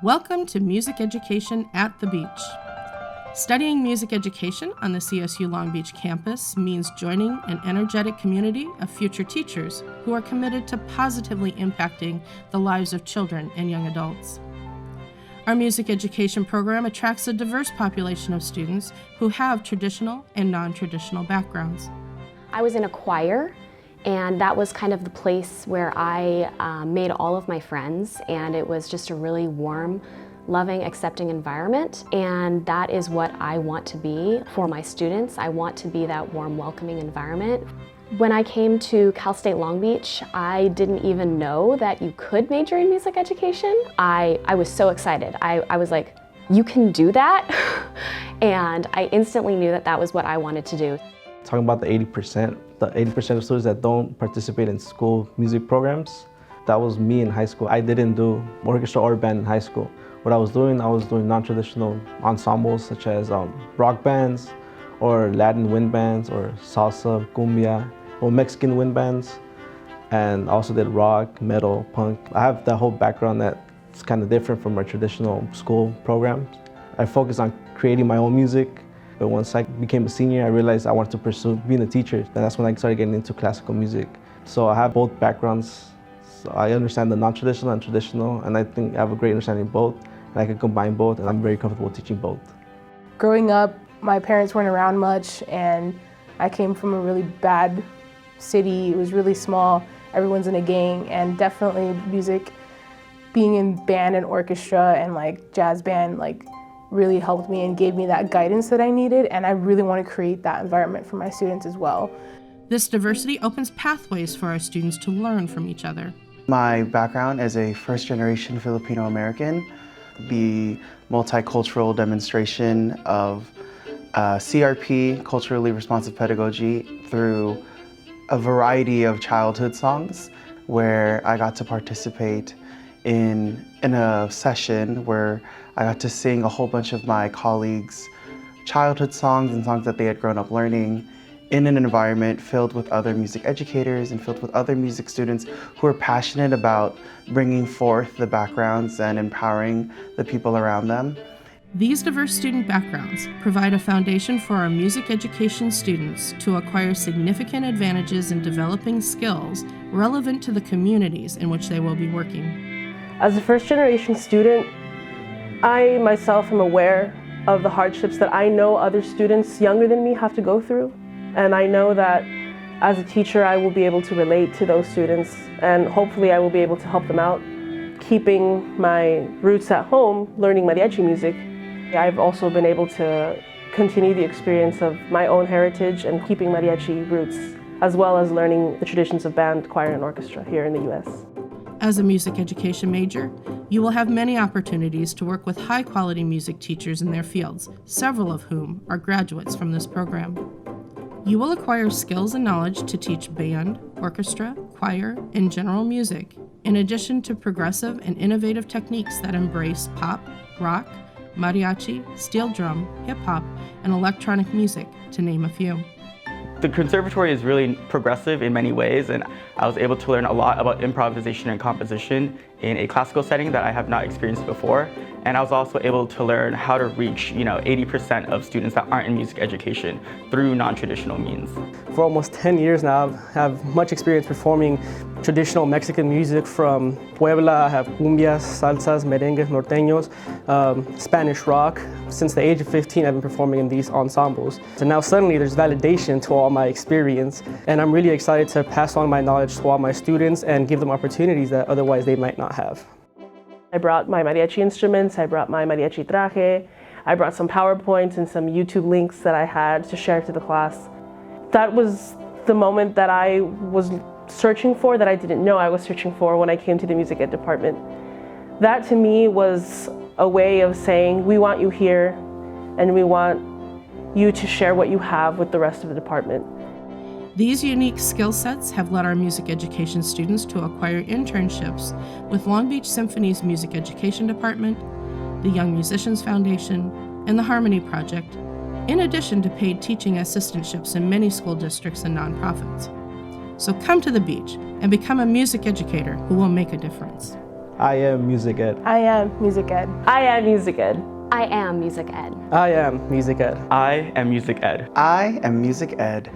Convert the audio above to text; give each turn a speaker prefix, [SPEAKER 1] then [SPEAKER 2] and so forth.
[SPEAKER 1] Welcome to Music Education at the Beach. Studying music education on the CSU Long Beach campus means joining an energetic community of future teachers who are committed to positively impacting the lives of children and young adults. Our music education program attracts a diverse population of students who have traditional and non-traditional backgrounds.
[SPEAKER 2] I was in a choir, and that was kind of the place where I made all of my friends, and it was just a really warm, loving, accepting environment, and that is what I want to be for my students. I want to be that warm, welcoming environment. When I came to Cal State Long Beach, I didn't even know that you could major in music education. I was so excited. I was like, you can do that? And I instantly knew that that was what I wanted to do.
[SPEAKER 3] Talking about the 80% of students that don't participate in school music programs, that was me in high school. I didn't do orchestra or band in high school. What I was doing non-traditional ensembles such as rock bands or Latin wind bands or salsa, cumbia, or Mexican wind bands, and also did rock, metal, punk. I have that whole background that's kind of different from our traditional school programs. I focus on creating my own music. But once I became a senior, I realized I wanted to pursue being a teacher. And that's when I started getting into classical music. So I have both backgrounds. So I understand the non-traditional and traditional, and I think I have a great understanding of both. And I can combine both, and I'm very comfortable teaching both.
[SPEAKER 4] Growing up, my parents weren't around much, and I came from a really bad city. It was really small. Everyone's in a gang, and definitely music, being in band and orchestra and like jazz band, really helped me and gave me that guidance that I needed, and I really want to create that environment for my students as well.
[SPEAKER 1] This diversity opens pathways for our students to learn from each other.
[SPEAKER 5] My background as a first-generation Filipino-American, the multicultural demonstration of CRP, culturally responsive pedagogy, through a variety of childhood songs where I got to participate in a session where I got to sing a whole bunch of my colleagues' childhood songs and songs that they had grown up learning in an environment filled with other music educators and filled with other music students who are passionate about bringing forth the backgrounds and empowering the people around them.
[SPEAKER 1] These diverse student backgrounds provide a foundation for our music education students to acquire significant advantages in developing skills relevant to the communities in which they will be working.
[SPEAKER 6] As a first-generation student, I myself am aware of the hardships that I know other students younger than me have to go through. And I know that as a teacher, I will be able to relate to those students, and hopefully I will be able to help them out. Keeping my roots at home, learning mariachi music, I've also been able to continue the experience of my own heritage and keeping mariachi roots, as well as learning the traditions of band, choir, and orchestra here in the U.S.
[SPEAKER 1] As a music education major, you will have many opportunities to work with high-quality music teachers in their fields, several of whom are graduates from this program. You will acquire skills and knowledge to teach band, orchestra, choir, and general music, in addition to progressive and innovative techniques that embrace pop, rock, mariachi, steel drum, hip-hop, and electronic music, to name a few.
[SPEAKER 7] The conservatory is really progressive in many ways, and I was able to learn a lot about improvisation and composition in a classical setting that I have not experienced before. And I was also able to learn how to reach 80% of students that aren't in music education through non-traditional means.
[SPEAKER 8] For almost 10 years now, I have much experience performing traditional Mexican music from Puebla. I have cumbias, salsas, merengues, norteños, Spanish rock. Since the age of 15, I've been performing in these ensembles. So now suddenly there's validation to all my experience, and I'm really excited to pass on my knowledge to all my students and give them opportunities that otherwise they might not have.
[SPEAKER 6] I brought my mariachi instruments, I brought my mariachi traje, I brought some PowerPoints and some YouTube links that I had to share to the class. That was the moment that I was searching for, that I didn't know I was searching for when I came to the music ed department. That to me was a way of saying, we want you here and we want you to share what you have with the rest of the department.
[SPEAKER 1] These unique skill sets have led our music education students to acquire internships with Long Beach Symphony's Music Education Department, the Young Musicians Foundation, and the Harmony Project, in addition to paid teaching assistantships in many school districts and nonprofits. So come to the beach and become a music educator who will make a difference.
[SPEAKER 3] I am music ed.
[SPEAKER 4] I am music ed.
[SPEAKER 6] I am music ed.
[SPEAKER 2] I am music ed.
[SPEAKER 8] I am music ed.
[SPEAKER 7] I am music ed.
[SPEAKER 5] I am music ed.